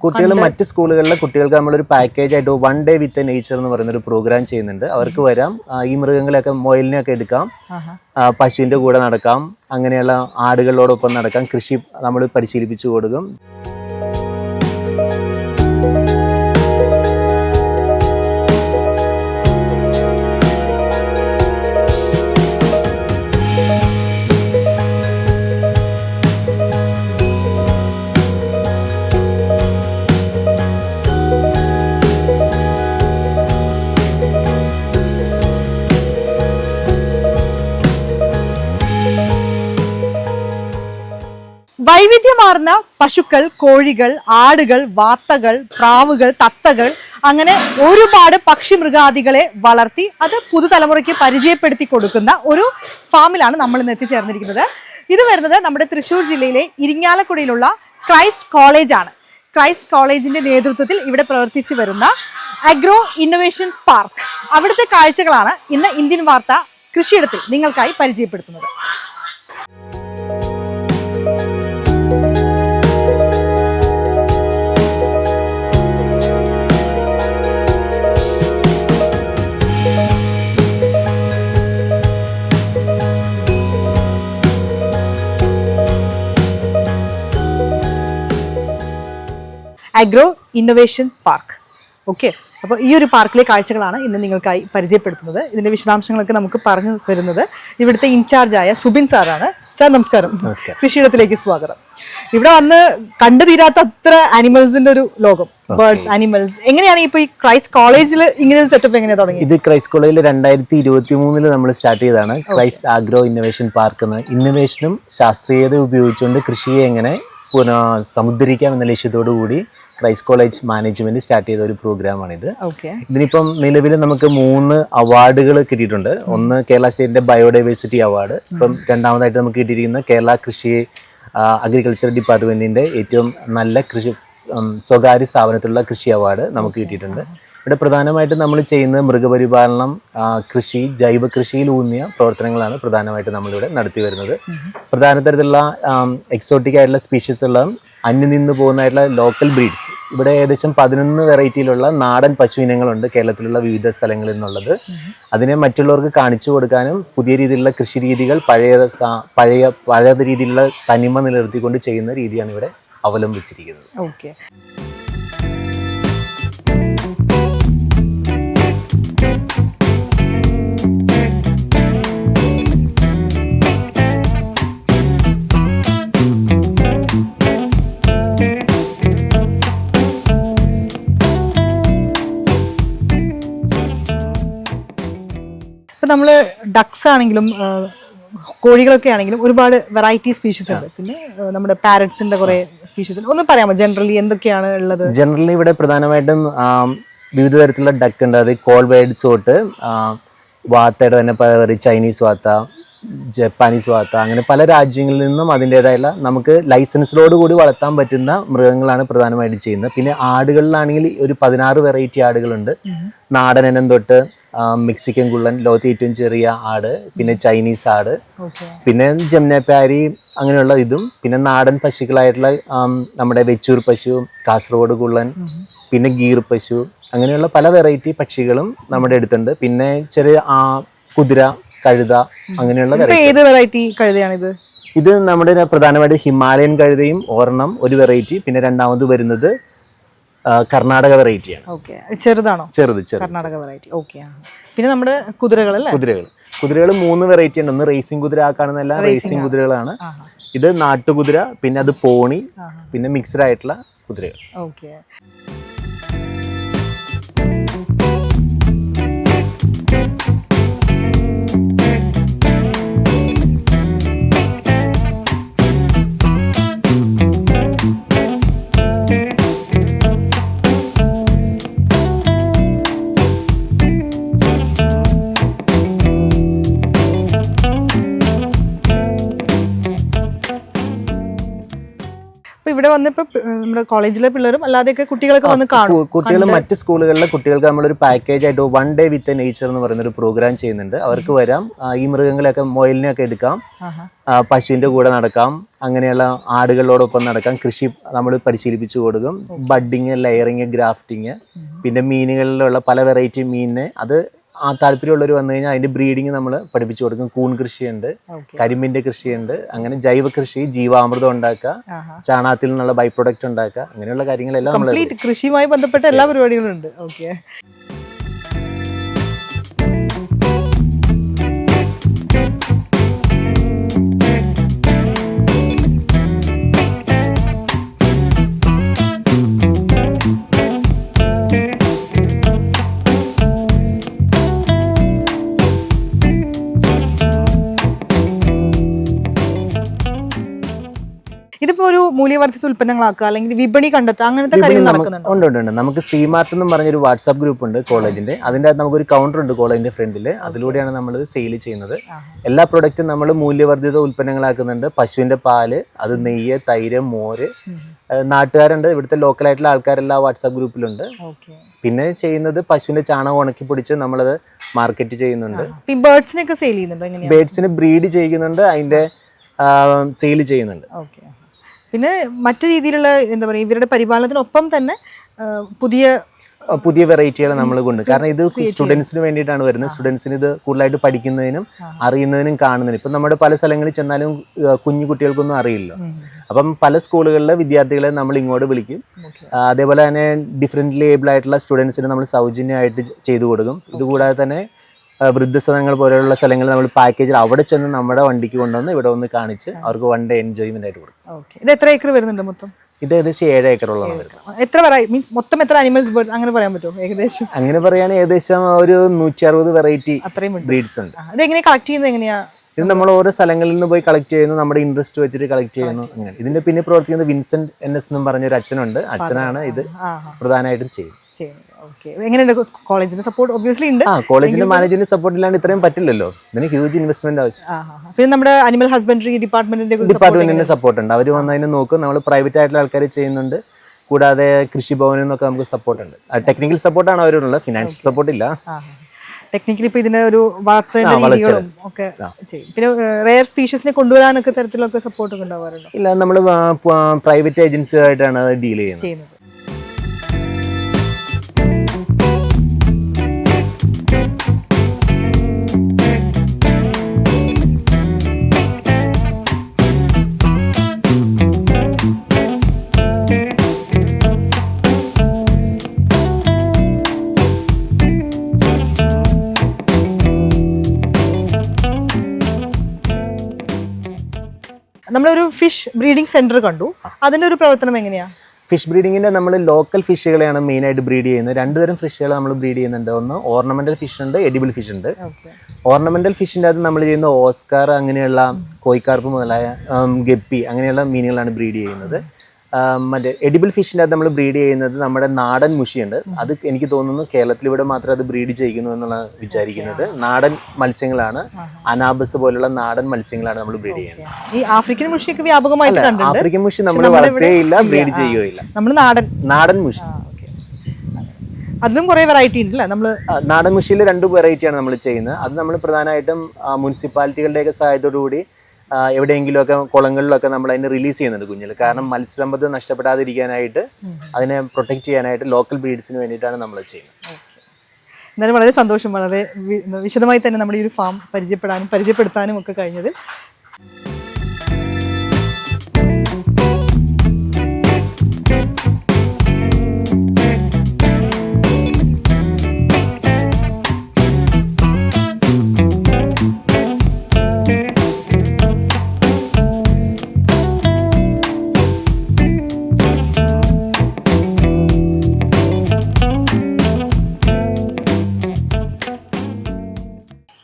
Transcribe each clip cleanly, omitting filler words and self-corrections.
കുട്ടികൾ മറ്റ് സ്കൂളുകളിലെ കുട്ടികൾക്ക് നമ്മളൊരു പാക്കേജ് ആയിട്ട് 1 ഡേ വിത്ത് നേച്ചർ എന്ന് പറയുന്ന ഒരു പ്രോഗ്രാം ചെയ്യുന്നുണ്ട്. അവർക്ക് വരാം, ഈ മൃഗങ്ങളെയൊക്കെ മൊയിലിനെയൊക്കെ എടുക്കാം, പശുവിൻ്റെ കൂടെ നടക്കാം, അങ്ങനെയുള്ള ആടുകളോടൊപ്പം നടക്കാം, കൃഷി നമ്മൾ പരിശീലിപ്പിച്ചു കൊടുക്കും. വൈവിധ്യമാർന്ന പശുക്കൾ, കോഴികൾ, ആടുകൾ, വാത്തകൾ, പ്രാവുകൾ, തത്തകൾ, അങ്ങനെ ഒരുപാട് പക്ഷി മൃഗാദികളെ വളർത്തി അത് പുതുതലമുറയ്ക്ക് പരിചയപ്പെടുത്തി കൊടുക്കുന്ന ഒരു ഫാമിലാണ് നമ്മൾ ഇന്ന് എത്തിച്ചേർന്നിരിക്കുന്നത്. ഇത് വരുന്നത് നമ്മുടെ തൃശ്ശൂർ ജില്ലയിലെ ഇരിങ്ങാലക്കുടയിലുള്ള ക്രൈസ്റ്റ് കോളേജ് ആണ്. ക്രൈസ്റ്റ് കോളേജിന്റെ നേതൃത്വത്തിൽ ഇവിടെ പ്രവർത്തിച്ചു വരുന്ന അഗ്രോ ഇന്നൊവേഷൻ പാർക്ക്, അവിടുത്തെ കാഴ്ചകളാണ് ഇന്ന് ഇന്ത്യൻ വാർത്ത കൃഷിയിടത്തിൽ നിങ്ങൾക്കായി പരിചയപ്പെടുത്തുന്നത്. Agro innovation park. ഓക്കെ, അപ്പോൾ ഈ ഒരു പാർക്കിലെ കാഴ്ചകളാണ് ഇന്ന് നിങ്ങൾക്കായി പരിചയപ്പെടുത്തുന്നത്. ഇതിന്റെ വിശദാംശങ്ങളൊക്കെ നമുക്ക് പറഞ്ഞു തരുന്നത് ഇവിടുത്തെ ഇൻചാർജായ സുബിൻ സാറാണ്. സാർ നമസ്കാരം. കൃഷിയിടത്തിലേക്ക് സ്വാഗതം. ഇവിടെ വന്ന് കണ്ടു തീരാത്ത അത്ര ആനിമൽസിന്റെ ഒരു ലോകം, ബേർഡ്സ്, ആനിമൽസ്. എങ്ങനെയാണ് ഇപ്പൊ ഈ ക്രൈസ്റ്റ് കോളേജിൽ ഇങ്ങനെ ഒരു സെറ്റപ്പ് എങ്ങനെ തുടങ്ങി? ഇത് ക്രൈസ്റ്റ് കോളേജിൽ 2023 നമ്മൾ സ്റ്റാർട്ട് ചെയ്തതാണ് ക്രൈസ്റ്റ് ആഗ്രോ ഇന്നൊവേഷൻ പാർക്ക് എന്ന്. ഇന്നൊവേഷനും ശാസ്ത്രീയത ഉപയോഗിച്ചുകൊണ്ട് കൃഷിയെ എങ്ങനെ സമുദ്രിക്കാം എന്ന ലക്ഷ്യത്തോടു കൂടി ക്രൈസ്റ്റ് കോളേജ് മാനേജ്മെന്റ് സ്റ്റാർട്ട് ചെയ്ത ഒരു പ്രോഗ്രാമാണിത്. ഇതിനിപ്പം നിലവിൽ നമുക്ക് 3 അവാർഡുകൾ കിട്ടിയിട്ടുണ്ട്. ഒന്ന് കേരള സ്റ്റേറ്റിന്റെ ബയോഡൈവേഴ്സിറ്റി അവാർഡ്, ഇപ്പം രണ്ടാമതായിട്ട് നമുക്ക് കിട്ടിയിരിക്കുന്ന കേരള കൃഷി അഗ്രികൾച്ചർ ഡിപ്പാർട്ട്മെന്റിന്റെ ഏറ്റവും നല്ല കൃഷി സ്വകാര്യ സ്ഥാപനത്തിലുള്ള കൃഷി അവാർഡ് നമുക്ക് കിട്ടിയിട്ടുണ്ട്. ഇവിടെ പ്രധാനമായിട്ടും നമ്മൾ ചെയ്യുന്നത് മൃഗപരിപാലനം, കൃഷി, ജൈവ കൃഷിയിൽ ഊന്നിയ പ്രവർത്തനങ്ങളാണ് പ്രധാനമായിട്ട് നമ്മളിവിടെ നടത്തി വരുന്നത്. പ്രധാന തരത്തിലുള്ള എക്സോട്ടിക് ആയിട്ടുള്ള സ്പീഷീസ് ഉള്ള അന്യം നിന്ന് പോകുന്നതായിട്ടുള്ള ലോക്കൽ ബ്രീഡ്സ്, ഇവിടെ ഏകദേശം 11 വെറൈറ്റിയിലുള്ള നാടൻ പശു ഇനങ്ങളുണ്ട് കേരളത്തിലുള്ള വിവിധ സ്ഥലങ്ങളിൽ നിന്നുള്ളത്. അതിനെ മറ്റുള്ളവർക്ക് കാണിച്ചു കൊടുക്കാനും പുതിയ രീതിയിലുള്ള കൃഷി രീതികൾ പഴയ രീതിയിലുള്ള തനിമ നിലനിർത്തിക്കൊണ്ട് ചെയ്യുന്ന രീതിയാണ് ഇവിടെ അവലംബിച്ചിരിക്കുന്നത്. ഓക്കെ, നമ്മള് ഡക്സ് ആണെങ്കിലും കോഴികളൊക്കെ ആണെങ്കിലും ഒരുപാട് വെറൈറ്റി സ്പീഷീസ് ഉണ്ട്. പിന്നെ നമ്മുടെ പാരറ്റ്സിന്റെ കുറെ സ്പീഷീസ് ഉണ്ട്. ഒന്ന് പറയാമോ ജനറലി എന്തൊക്കെയാണ് ഉള്ളത്? ജനറലി ഇവിടെ പ്രധാനമായിട്ടും വിവിധ തരത്തിലുള്ള ഡക്ക് ഉണ്ട്. അത് കോൾവേഡ്സ് തൊട്ട് വാത്തയുടെ തന്നെ പറയും, ചൈനീസ് വാത്ത, ജപ്പാനീസ് വാത്ത, അങ്ങനെ പല രാജ്യങ്ങളിൽ നിന്നും അതിൻ്റെതായുള്ള നമുക്ക് ലൈസൻസിലോട് കൂടി വളർത്താൻ പറ്റുന്ന മൃഗങ്ങളാണ് പ്രധാനമായിട്ടും ചെയ്യുന്നത്. പിന്നെ ആടുകളിലാണെങ്കിൽ ഒരു 16 വെറൈറ്റി ആടുകളുണ്ട്. നാടൻ ഇനം തൊട്ട് മെക്സിക്കൻ കുള്ളൻ, ലോകത്തെ ഏറ്റവും ചെറിയ ആട്, പിന്നെ ചൈനീസ് ആട്, പിന്നെ ജംനപ്പാരി, അങ്ങനെയുള്ള ഇതും, പിന്നെ നാടൻ പശുക്കളായിട്ടുള്ള നമ്മുടെ വെച്ചൂർ പശു, കാസർഗോഡ് കുള്ളൻ, പിന്നെ ഗീർ പശു, അങ്ങനെയുള്ള പല വെറൈറ്റി പക്ഷികളും നമ്മുടെ അടുത്തുണ്ട്. പിന്നെ ചെറിയ കുതിര, കഴുത, അങ്ങനെയുള്ള വെറൈറ്റി കഴുതയാണിത്. ഇത് നമ്മുടെ പ്രധാനമായിട്ട് ഹിമാലയൻ കഴുതയും ഒരെണ്ണം ഒരു വെറൈറ്റി, പിന്നെ രണ്ടാമത് വരുന്നത് കർണാടക വെറൈറ്റിയാണ്. ചെറുതാണോ? ചെറുത് കർണാടക വെറൈറ്റി. ഓക്കെ. പിന്നെ നമ്മുടെ കുതിരകൾ 3 വെറൈറ്റി ഉണ്ട്. ഒന്ന് റേസിംഗ് കുതിര, കാണുന്നല്ല റേസിംഗ് കുതിരകളാണ്. ഇത് നാട്ടുകുതിര, പിന്നെ അത് പോണി, പിന്നെ മിക്സ്ഡ് ആയിട്ടുള്ള കുതിരകൾ. ഓക്കെ. ഇവിടെ വന്നിപ്പോ നമ്മുടെ കോളേജിലെ പിള്ളേരും അല്ലാതെയൊക്കെ കുട്ടികളൊക്കെ വന്ന് കാണും. കുട്ടികൾ മറ്റ് സ്കൂളുകളിലെ കുട്ടികൾക്ക് നമ്മളൊരു പാക്കേജ് ആയിട്ട് 1 ഡേ വിത്ത് നേച്ചർ എന്ന് പറയുന്ന ഒരു പ്രോഗ്രാം ചെയ്യുന്നുണ്ട്. അവർക്ക് വരാം, ഈ മൃഗങ്ങളെയൊക്കെ മൊയിലിനെയൊക്കെ എടുക്കാം, പശുവിന്റെ കൂടെ നടക്കാം, അങ്ങനെയുള്ള ആടുകളോടൊപ്പം നടക്കാം, കൃഷി നമ്മൾ പരിശീലിപ്പിച്ചു കൊടുക്കും, ബഡ്ഡിങ്, ലെയറിങ്, ഗ്രാഫ്റ്റിങ്, പിന്നെ മീനുകളിലുള്ള പല വെറൈറ്റി മീനിനെ അത് താല്പര്യമുള്ളവർ വന്നു കഴിഞ്ഞാൽ അതിന്റെ ബ്രീഡിങ് നമ്മൾ പഠിപ്പിച്ചു കൊടുക്കും. കൂൺ കൃഷിയുണ്ട്, കരിമ്പിന്റെ കൃഷിയുണ്ട്, അങ്ങനെ ജൈവ കൃഷി, ജീവാമൃതം ഉണ്ടാക്കുക, ചാണകത്തിൽ നിന്നുള്ള ബൈ പ്രൊഡക്റ്റ് ഉണ്ടാക്കുക, അങ്ങനെയുള്ള കാര്യങ്ങളെല്ലാം നമ്മൾ കൃഷിയുമായി ബന്ധപ്പെട്ട എല്ലാ പരിപാടികളും ഉണ്ട്. ഓക്കെ. ഇതിപ്പോ ഒരു മൂല്യവർദ്ധിത ഉൽപ്പന്നങ്ങളാക്കുക അല്ലെങ്കിൽ വിപണി കണ്ടെത്തുക അങ്ങനത്തെ കാര്യങ്ങൾ നടക്കുന്നുണ്ട്. ഉണ്ട്. നമുക്ക് സി മാർട്ട് എന്നും പറഞ്ഞൊരു വാട്സാപ്പ് ഗ്രൂപ്പ് ഉണ്ട് കോളേജിന്റെ. അതിന്റെ അകത്ത് നമുക്കൊരു കൗണ്ടർ ഉണ്ട് കോളേജിന്റെ ഫ്രണ്ടിൽ. അതിലൂടെയാണ് നമ്മൾ സെയിൽ ചെയ്യുന്നത്. എല്ലാ പ്രൊഡക്റ്റും നമ്മൾ മൂല്യവർദ്ധിത ഉൽപ്പന്നങ്ങളാക്കുന്നുണ്ട്. പശുവിന്റെ പാല്, അത് നെയ്യ്, തൈര്, മോര്. നാട്ടുകാരുണ്ട്, ഇവിടുത്തെ ലോക്കലായിട്ടുള്ള ആൾക്കാരെല്ലാം വാട്സാപ്പ് ഗ്രൂപ്പിലുണ്ട്. പിന്നെ ചെയ്യുന്നത് പശുവിന്റെ ചാണകം ഉണക്കി പൊടിച്ച് നമ്മളത് മാർക്കറ്റ് ചെയ്യുന്നുണ്ട്. ബേർഡ്സിനൊക്കെ സെയിൽ ചെയ്യുന്നുണ്ട്. ബേർഡ്സിന് ബ്രീഡ് ചെയ്യുന്നുണ്ട്, അതിന്റെ സെയിൽ ചെയ്യുന്നുണ്ട്. പിന്നെ മറ്റു രീതിയിലുള്ള എന്താ പറയുക, ഇവരുടെ പരിപാലനത്തിനൊപ്പം തന്നെ പുതിയ വെറൈറ്റികൾ നമ്മൾ കൊണ്ട്, കാരണം ഇത് സ്റ്റുഡൻസിന് വേണ്ടിയിട്ടാണ് വരുന്നത്. സ്റ്റുഡൻസിന് ഇത് കൂടുതലായിട്ട് പഠിക്കുന്നതിനും അറിയുന്നതിനും കാണുന്നതിനും. ഇപ്പം നമ്മുടെ പല സ്ഥലങ്ങളിൽ ചെന്നാലും കുഞ്ഞു കുട്ടികൾക്കൊന്നും അറിയില്ല. അപ്പം പല സ്കൂളുകളിലെ വിദ്യാർത്ഥികളെ നമ്മൾ ഇങ്ങോട്ട് വിളിക്കും. അതേപോലെ തന്നെ ഡിഫറെൻ്റ്ലി ഏബിൾ ആയിട്ടുള്ള സ്റ്റുഡൻസിന് നമ്മൾ സൗജന്യമായിട്ട് ചെയ്തു കൊടുക്കും. ഇതുകൂടാതെ തന്നെ വൃദ്ധസദനങ്ങൾ പോലെയുള്ള സ്ഥലങ്ങളിൽ നമ്മൾ പാക്കേജിൽ അവിടെ ചെന്ന് നമ്മുടെ വണ്ടിക്ക് കൊണ്ടുവന്ന് ഇവിടെ ഒന്ന് കാണിച്ച് അവർക്ക് 1 ഡേ എൻജോയ്മെന്റ് ആയിട്ട് കൊടുക്കും. ഇത് എത്ര ഏക്കർ വരുന്നുണ്ട് മൊത്തം? ഇത് ഏകദേശം 7 ഏക്കറോളമാണ് വരുന്നത്. എത്ര മീൻസ് മൊത്തം എത്ര അനിമൽസ്, ബേർഡ്സ് അങ്ങനെ പറയാൻ പറ്റുമോ? ഏകദേശം അങ്ങനെ പറയുകയാണെങ്കിൽ ഏകദേശം ഒരു 160 വെറൈറ്റി ബ്രീഡ്സ് ഉണ്ട്. അതെങ്ങനെ കളക്ട് ചെയ്യുന്നത് എങ്ങനെയാ? ഇത് നമ്മൾ ഓരോ സ്ഥലങ്ങളിൽ നിന്ന് പോയി കളക്ട് ചെയ്യുന്നു, നമ്മുടെ ഇൻട്രസ്റ്റ് വെച്ചിട്ട് കളക്ട് ചെയ്യുന്നു. അങ്ങനെ ഇതിന്റെ പിന്നെ പ്രവർത്തിക്കുന്നത് വിൻസെന്റ് NS എന്നും പറഞ്ഞൊരു അച്ഛനുണ്ട്. അച്ഛനാണ് ഇത് പ്രധാനമായിട്ടും ചെയ്യുന്നത്. എങ്ങനെയുണ്ട് കോളേജിന്റെ സപ്പോർട്ട്? ഒബ്വിയസ്ലി ഉണ്ട്. കോളേജിന്റെ മാനേജ്മെന്റ് സപ്പോർട്ട് ഇല്ലാണ്ട് ഇത്രയും പറ്റില്ലല്ലോ. ഇതിന് ഹ്യൂജ് ഇൻവെസ്റ്റ്മെന്റ് ആവശ്യം. പിന്നെ നമ്മുടെ അനിമൽ ഹസ്ബൻഡറി ഡിപ്പാർട്ട്മെന്റിന്റെ സപ്പോർട്ട് ഉണ്ട്. അവർ വന്നതിന് നോക്കും. നമ്മൾ പ്രൈവറ്റ് ആയിട്ടുള്ള ആൾക്കാർ ചെയ്യുന്നുണ്ട്. കൂടാതെ കൃഷിഭവനിൽ നിന്നൊക്കെ നമുക്ക് സപ്പോർട്ട് ഉണ്ട്. ടെക്നിക്കൽ സപ്പോർട്ടാണ് അവരുള്ളത്, ഫിനാൻഷ്യൽ സപ്പോർട്ട് ഇല്ല. ടെക്നിക്കലി ഇപ്പൊ ഇതിന്റെ ഒരു വളർത്തലും ഒക്കെ ചെയ്യും. പിന്നെ റെയർ സ്പീഷീസിനെ കൊണ്ടുവരാനൊക്കെ തരത്തിലൊക്കെ സപ്പോർട്ട് ഒക്കെ ഉണ്ടാവാറുണ്ട്? ഇല്ല, നമ്മൾ പ്രൈവറ്റ് ഏജൻസി ആയിട്ടാണ് ഡീൽ ചെയ്യുന്നത്. നമ്മളൊരു ഫിഷ് ബ്രീഡിംഗ് സെന്റർ കണ്ടു. അതിന്റെ ഒരു പ്രവർത്തനം എങ്ങനെയാ? ഫിഷ് ബ്രീഡിങ്ങിന്റെ നമ്മൾ ലോക്കൽ ഫിഷുകളെയാണ് മെയിൻ ആയിട്ട് ബ്രീഡ് ചെയ്യുന്നത്. 2 തരം ഫിഷുകൾ നമ്മൾ ബ്രീഡ് ചെയ്യുന്നുണ്ട്. ഒന്ന് ഓർണമെന്റൽ ഫിഷ് ഉണ്ട്, എഡിബിൾ ഫിഷ് ഉണ്ട്. ഓർണമെന്റൽ ഫിഷിന്റെ അത് നമ്മൾ ചെയ്യുന്ന ഓസ്കാർ, അങ്ങനെയുള്ള കോയിക്കാർപ്പ് മുതലായ ഗപ്പി, അങ്ങനെയുള്ള മീനുകളാണ് ബ്രീഡ് ചെയ്യുന്നത്. മറ്റേ എഡിബിൾ ഫിഷിൻ്റെ അത് നമ്മൾ ബ്രീഡ് ചെയ്യുന്നത് നമ്മുടെ നാടൻ മുഷിയുണ്ട്. അത് എനിക്ക് തോന്നുന്നു കേരളത്തിൽ ഇവിടെ മാത്രമേ അത് ബ്രീഡ് ചെയ്യുന്നു എന്നുള്ള വിചാരിക്കുന്നത്. നാടൻ മത്സ്യങ്ങളാണ്, അനാബസ് പോലുള്ള നാടൻ മത്സ്യങ്ങളാണ് നമ്മൾ ബ്രീഡ് ചെയ്യുന്നത്. ഈ ആഫ്രിക്കൻ മുഷിയൊക്കെ വ്യാപകമായിട്ട് കണ്ടിട്ടുണ്ട്. ആഫ്രിക്കൻ മുഷി നമ്മൾ വളർത്തുകയില്ല, ബ്രീഡ് ചെയ്യുകയില്ല. നമ്മൾ നാടൻ മുഷി, അതിലും കുറെ വെറൈറ്റി ഉണ്ടല്ലേ? നമ്മള് നാടൻ മുഷിയിൽ 2 വെറൈറ്റിയാണ് നമ്മൾ ചെയ്യുന്നത്. അത് നമ്മൾ പ്രധാനമായിട്ടും മുനിസിപ്പാലിറ്റികളുടെയൊക്കെ സഹായത്തോടുകൂടി എവിടെയെങ്കിലുമൊക്കെ കുളങ്ങളിലൊക്കെ നമ്മൾ അതിനെ റിലീസ് ചെയ്യുന്നുണ്ട് കുഞ്ഞിൽ. കാരണം മത്സ്യസമ്പത്ത് നഷ്ടപ്പെടാതിരിക്കാനായിട്ട്, അതിനെ പ്രൊട്ടക്ട് ചെയ്യാനായിട്ട് ലോക്കൽ ബ്രീഡ്സിന് വേണ്ടിയിട്ടാണ് നമ്മൾ ചെയ്യുന്നത്. എന്നാലും വളരെ സന്തോഷം, വളരെ വിശദമായി തന്നെ നമ്മുടെ ഈ ഒരു ഫാം പരിചയപ്പെടുത്താനും ഒക്കെ കഴിഞ്ഞത്.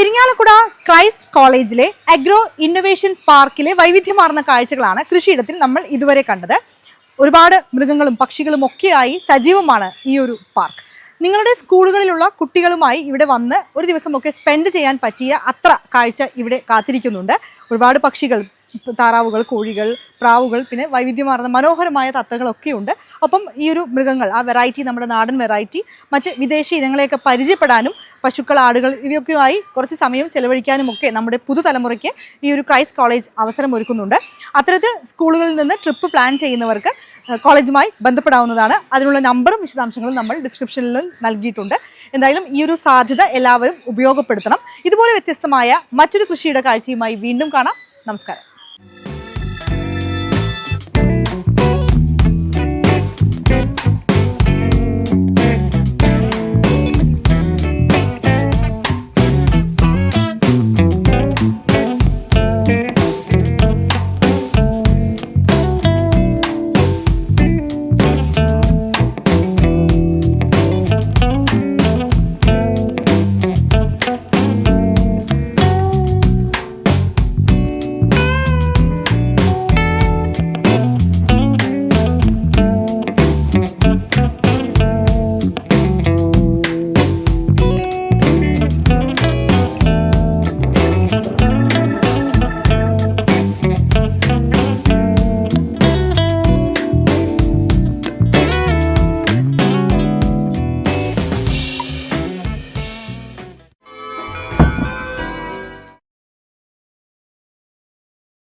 ഇരിങ്ങാലക്കുട ക്രൈസ്റ്റ് കോളേജിലെ അഗ്രോ ഇന്നൊവേഷൻ പാർക്കിലെ വൈവിധ്യമാർന്ന കാഴ്ചകളാണ് കൃഷിയിടത്തിൽ നമ്മൾ ഇതുവരെ കണ്ടത്. ഒരുപാട് മൃഗങ്ങളും പക്ഷികളും ഒക്കെയായി സജീവമാണ് ഈ ഒരു പാർക്ക്. നിങ്ങളുടെ സ്കൂളുകളിലുള്ള കുട്ടികളുമായി ഇവിടെ വന്ന് ഒരു ദിവസമൊക്കെ സ്പെൻഡ് ചെയ്യാൻ പറ്റിയ അത്ര കാഴ്ച ഇവിടെ കാത്തിരിക്കുന്നുണ്ട്. ഒരുപാട് പക്ഷികൾ, താറാവുകൾ, കോഴികൾ, പ്രാവുകൾ, പിന്നെ വൈവിധ്യമാർന്ന മനോഹരമായ തത്തകളൊക്കെ ഉണ്ട്. ഒപ്പം ഈ ഒരു മൃഗങ്ങൾ, ആ വെറൈറ്റി, നമ്മുടെ നാടൻ വെറൈറ്റി, മറ്റ് വിദേശ ഇനങ്ങളെയൊക്കെ പരിചയപ്പെടാനും പശുക്കൾ, ആടുകൾ ഇവയൊക്കെയായി കുറച്ച് സമയം ചെലവഴിക്കാനും ഒക്കെ നമ്മുടെ പുതുതലമുറയ്ക്ക് ഈ ഒരു ക്രൈസ്റ്റ് കോളേജ് അവസരം ഒരുക്കുന്നുണ്ട്. അത്തരത്തിൽ സ്കൂളുകളിൽ നിന്ന് ട്രിപ്പ് പ്ലാൻ ചെയ്യുന്നവർക്ക് കോളേജുമായി ബന്ധപ്പെടാവുന്നതാണ്. അതിനുള്ള നമ്പറും വിശദാംശങ്ങളും നമ്മൾ ഡിസ്ക്രിപ്ഷനിൽ നൽകിയിട്ടുണ്ട്. എന്തായാലും ഈ ഒരു സാധ്യത എല്ലാവരും ഉപയോഗപ്പെടുത്തണം. ഇതുപോലെ വ്യത്യസ്തമായ മറ്റൊരു കൃഷിയുടെ കാഴ്ചയുമായി വീണ്ടും കാണാം. നമസ്കാരം.